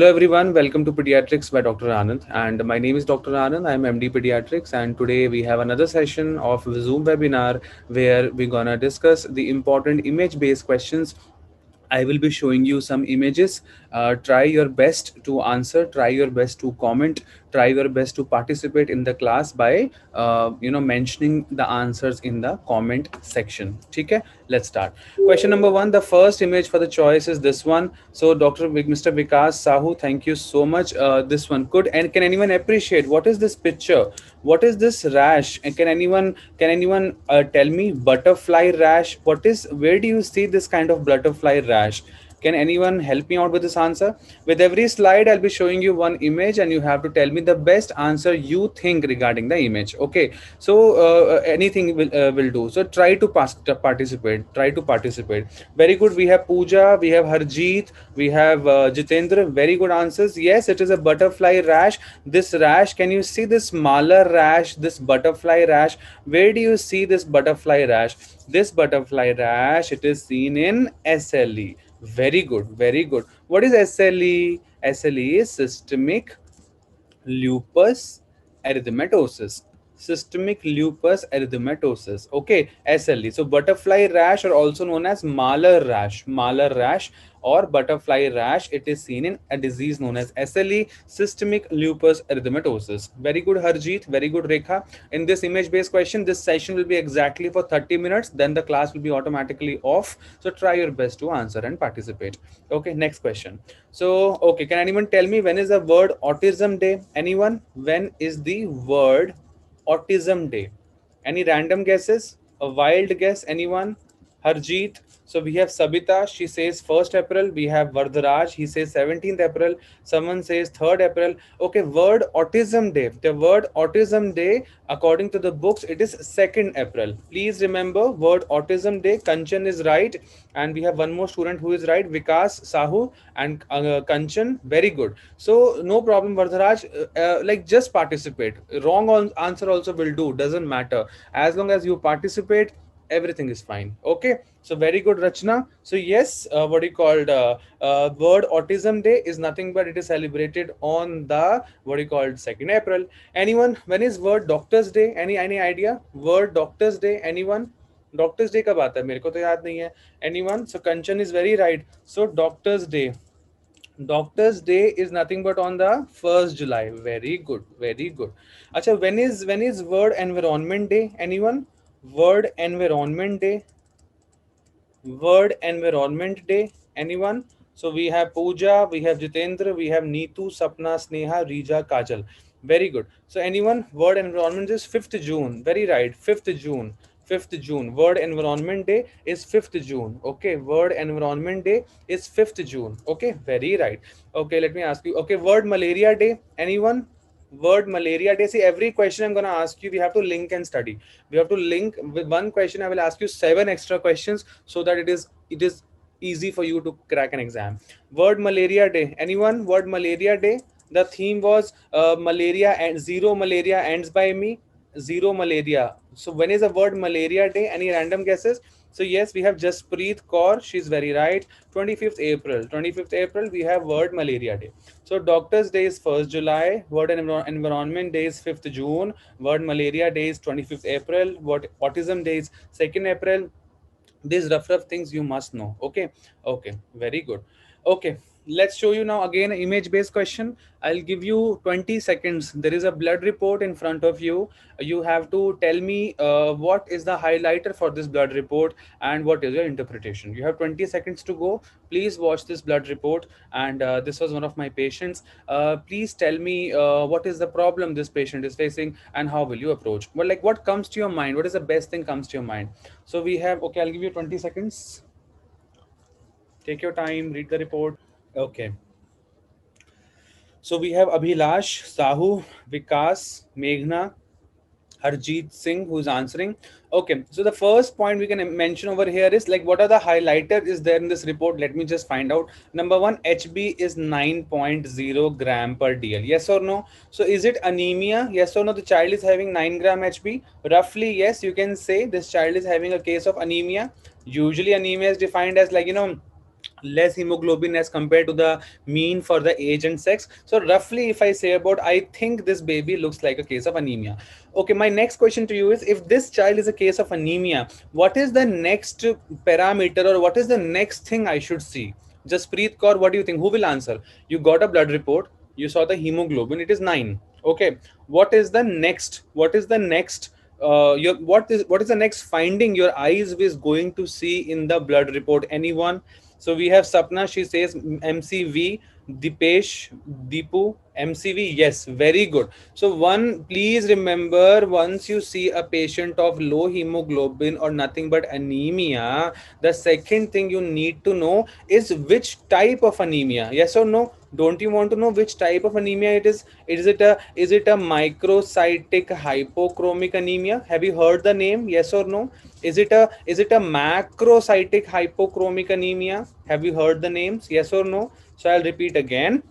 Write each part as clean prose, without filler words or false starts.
Hello everyone, welcome to Pediatrics by Dr. Anand, and my name is Dr. Anand. I'm MD Pediatrics, and today we have another session of Zoom webinar where we're gonna discuss the important image-based questions. I will be showing you some images. Try your best to answer, try your best to comment, try your best to participate in the class by mentioning the answers in the comment section. Okay, let's start. Question number one, the first image for the choice is this one. So Mr. Vikas Sahu, thank you so much. This one could, and can anyone appreciate what is this picture? What is this rash? And can anyone tell me butterfly rash? What is, where do you see this kind of butterfly rash? Can anyone help me out with this answer? With every slide, I'll be showing you one image and you have to tell me the best answer you think regarding the image. Okay. So anything will do. So try to participate. Try to participate. Very good. We have Pooja, we have Harjeet, we have Jitendra. Very good answers. Yes, it is a butterfly rash. This rash, can you see this malar rash, this butterfly rash? Where do you see this butterfly rash? This butterfly rash, it is seen in SLE. Very good, very good. What is SLE? SLE is systemic lupus erythematosus. Systemic lupus erythematosus. Okay, SLE. So butterfly rash, or also known as malar rash. Malar rash or butterfly rash, it is seen in a disease known as SLE, systemic lupus erythematosus. Very good, Harjeet. Very good, Rekha. In this image-based question, this session will be exactly for 30 minutes. Then the class will be automatically off. So try your best to answer and participate. Okay, next question. So, okay, can anyone tell me when is the word autism day? Anyone? When is the word autism day? Any random guesses? A wild guess? Anyone? Harjeet. So we have Sabita, she says 1st April. We have Vardharaj, he says 17th April. Someone says 3rd April. Okay, word autism day. The word autism day, according to the books, it is 2nd April. Please remember, word autism day. Kanchan is right. And we have one more student who is right, Vikas Sahu and Kanchan. Very good. So no problem, Vardharaj. Like just participate. Wrong answer also will do. Doesn't matter. As long as you participate, everything is fine. Okay, so very good, Rachna. So yes, what you called word autism day is nothing but it is celebrated on the what you called 2nd April. Anyone? When is word doctors day? Any idea? Word doctors day? Anyone? Doctors day कब आता है? मेरे को तो याद नहीं है. Anyone? So Kanchan is very right. So doctors day, doctors day is nothing but on the 1st July. Very good, very good. Acha, when is world environment day? Anyone? World environment day, world environment day. Anyone? So we have Pooja, we have Jitendra, we have Neetu, Sapna, Sneha, Rija, Kajal. Very good. So anyone? World environment is 5th June. Very right, 5th June. 5th June. World Environment Day is 5th June. Okay, World Environment Day is 5th June. Okay, very right. Okay, let me ask you. Okay, World Malaria Day. Anyone? Word malaria day. See, every question I'm going to ask you, we have to link and study. We have to link with one question. I will ask you 7 extra questions so that it is easy for you to crack an exam. Word malaria day. Anyone? Word malaria day. The theme was malaria, and zero malaria ends by me. Zero malaria. So when is the word malaria day? Any random guesses? So yes, we have Jaspreet Kaur. She's very right. 25th April. 25th April, we have World Malaria Day. So Doctors Day is 1st July. World Environment Day is 5th June. World Malaria Day is 25th April. What Autism Day is 2nd April. These rough things you must know. Okay. Okay. Very good. Okay. Let's show you now again an image based question. I'll give you 20 seconds. There is a blood report in front of you. You have to tell me what is the highlighter for this blood report and what is your interpretation. You have 20 seconds to go. Please watch this blood report. And this was one of my patients. Please tell me what is the problem this patient is facing and how will you approach. Well, like what comes to your mind? What is the best thing comes to your mind? So we have, okay, I'll give you 20 seconds. Take your time, read the report. Okay. So we have Abhilash, Sahu, Vikas, Meghna, Harjeet Singh who's answering. Okay, so the first point we can mention over here is like what are the highlighter is there in this report? Let me just find out. Number one, HB is 9.0 gram per DL. Yes or no? So is it anemia? Yes or no? The child is having 9 gram HB. Roughly, yes, you can say this child is having a case of anemia. Usually anemia is defined as like, less hemoglobin as compared to the mean for the age and sex. So roughly, if I say about, I think this baby looks like a case of anemia. Okay, my next question to you is, if this child is a case of anemia, what is the next parameter, or what is the next thing I should see? Jaspreet Kaur, what do you think? Who will answer? You got a blood report, you saw the hemoglobin, it is 9. Okay, what is the next? What is the next? Your what is the next finding your eyes is going to see in the blood report? Anyone? So we have Sapna, she says MCV, Dipesh, Deepu, MCV. Yes, very good. So one, please remember, once you see a patient of low hemoglobin or nothing but anemia, the second thing you need to know is which type of anemia. Yes or no? Don't you want to know which type of anemia it is? Is it a microcytic hypochromic anemia? Have you heard the name? Yes or no? Is it a macrocytic hypochromic anemia? Have you heard the names? Yes or no? So I'll repeat again.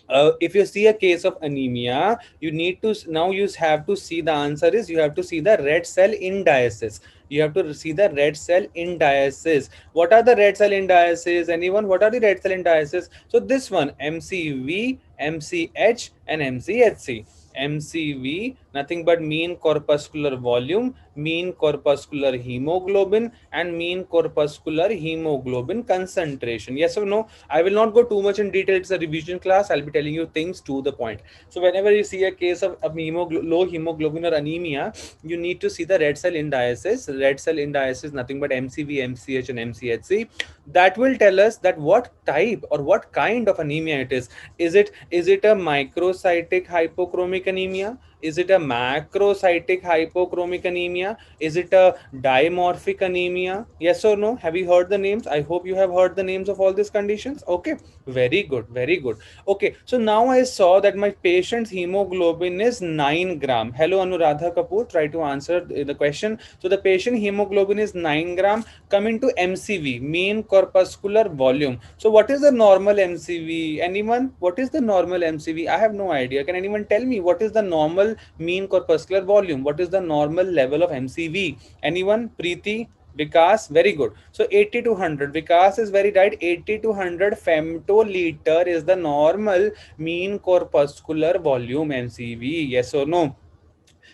If you see a case of anemia, you need to now you have to see, the answer is you have to see the red cell indices. You have to see the red cell indices. What are the red cell indices? Anyone? What are the red cell indices? So this one, MCV, MCH, and MCHC. MCV, nothing but mean corpuscular volume, mean corpuscular hemoglobin, and mean corpuscular hemoglobin concentration. Yes or no? I will not go too much in detail. It's a revision class. I'll be telling you things to the point. So whenever you see a case of low hemoglobin or anemia, you need to see the red cell indices. Red cell indices, nothing but MCV, MCH, and MCHC. That will tell us that what type or what kind of anemia it is. Is it a microcytic hypochromic anemia? Is it a macrocytic hypochromic anemia? Is it a dimorphic anemia? Yes or no? Have you heard the names? I hope you have heard the names of all these conditions. Okay, very good, very good. Okay, so now I saw that my patient's hemoglobin is 9 gram. Hello, Anuradha Kapoor, try to answer the question. So the patient hemoglobin is 9 gram. Coming to MCV, mean corpuscular volume. So what is the normal MCV? Anyone? What is the normal MCV? I have no idea. Can anyone tell me what is the normal mean corpuscular volume? What is the normal level of MCV? Anyone? Preeti? Vikas, very good. So 80 to 100. Vikas is very right. 80 to 100 femtoliter is the normal mean corpuscular volume, MCV. Yes or no?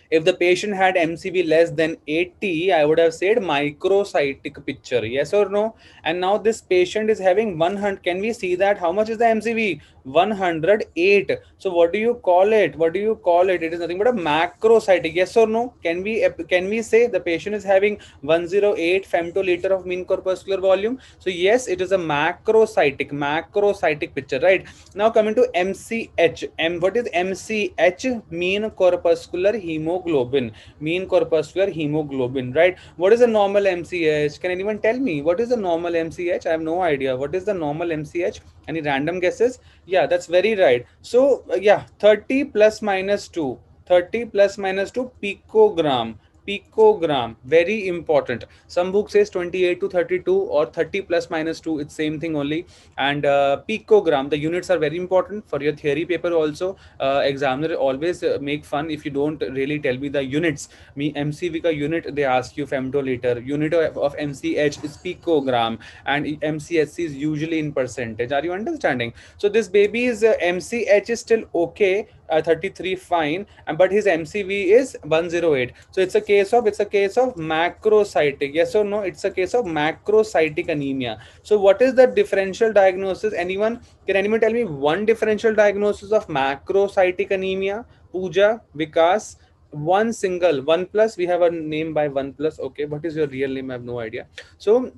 If the patient had MCV less than 80, I would have said microcytic picture. Yes or no? And now this patient is having 100. Can we see that? How much is the MCV? 108. So what do you call it? What do you call it? It is nothing but a macrocytic. Yes or no? Can we say the patient is having 108 femtoliter of mean corpuscular volume? So yes, it is a macrocytic picture, right? Now coming to MCH. What is MCH? Mean corpuscular hemoglobin. Mean corpuscular hemoglobin, right? What is the normal MCH? Can anyone tell me what is the normal MCH? I have no idea. What is the normal MCH? Any random guesses? Yeah, that's very right. So yeah, 30 plus minus 2. 30 plus minus 2 picogram. Picogram, very important. Some book says 28 to 32 or 30 plus minus 2, it's same thing only. And picogram, the units are very important for your theory paper also. Examiner always make fun if you don't really tell me the units. Me MCV ka unit, they ask you femtoliter. Unit of MCH is picogram, and MCHC is usually in percentage. Are you understanding? So this baby's MCH is still okay, 33 fine, but his MCV is 108. So it's a case of macrocytic. Yes or no? It's a case of macrocytic anemia. So what is the differential diagnosis? Can anyone tell me one differential diagnosis of macrocytic anemia? Pooja, Vikas, one single, one plus. We have a name by one plus. Okay, what is your real name? I have no idea. So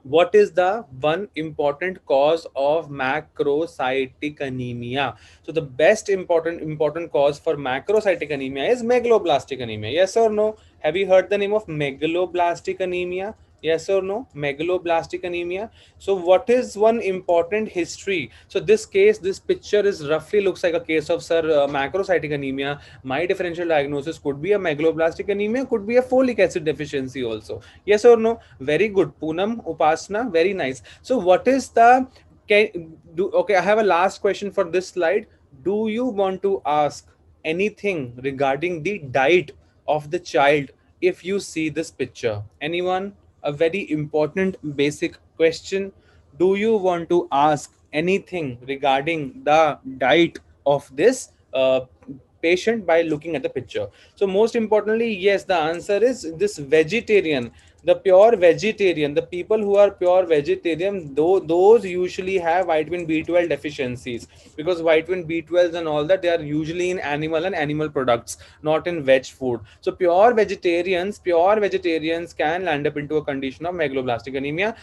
what is the one important cause of macrocytic anemia? So the best important cause for macrocytic anemia is megaloblastic anemia. Yes or no? Have you heard the name of megaloblastic anemia? Yes or no? Megaloblastic anemia. So what is one important history? So this picture is roughly looks like a case of, sir, macrocytic anemia. My differential diagnosis could be a megaloblastic anemia, could be a folic acid deficiency also. Yes or no? Very good. Poonam, Upasna, very nice. So what is the can do okay, I have a last question for this slide. Do you want to ask anything regarding the diet of the child if you see this picture? Anyone? A very important basic question. do you want to ask anything regarding the diet of this patient by looking at the picture? So most importantly, yes, the answer is this vegetarian, the pure vegetarian, the people who are pure vegetarian, though those usually have vitamin B12 deficiencies, because vitamin B12 and all that, they are usually in animal and animal products, not in veg food. So pure vegetarians can land up into a condition of megaloblastic anemia.